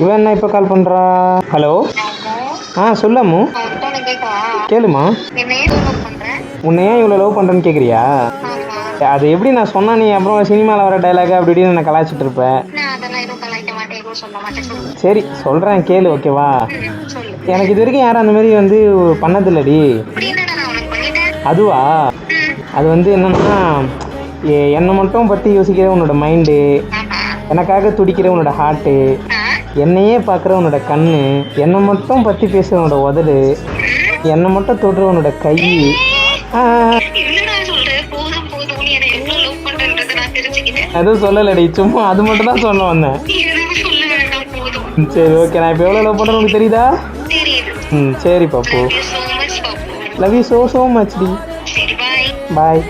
இவன் என்ன இப்போ கால் பண்ணுறா? ஹலோ. சொல்லம்மு. கேளுமா. உன்னை ஏன் இவ்வளோ லவ் பண்ணுறேன்னு கேட்குறியா? அது எப்படி நான் சொன்னா நீ அப்புறம் சினிமாவில் வர டைலாக் அப்படி இப்படின்னு நான் கலாய்ச்சிட்டு இருப்பேன். சரி சொல்கிறேன் கேளு, ஓகேவா? எனக்கு இது வரைக்கும் யாரும் அந்த மாதிரி வந்து பண்ணதில்லடி. அதுவா? அது வந்து என்னன்னா, என்னை மட்டும் பற்றி யோசிக்கிற உன்னோட மைண்டு, எனக்காக துடிக்கிற உன்னோட ஹார்ட்டு, என்னையே பார்க்குற உன்னோட கண்ணு, என்னை மட்டும் பற்றி பேசுகிற உன்னோட உதடு, என்னை மட்டும் தொடுற உன்னோட கை. எதுவும் சொல்லலடி, சும்மா அது மட்டும் தான் சொல்ல வந்தேன். சரி ஓகே, நான் இப்போ எவ்வளோ லவ் பண்ணுறேன் உனக்கு தெரியுதா? சரி பாப்பு. லவ் யூ so much டி. பாய்.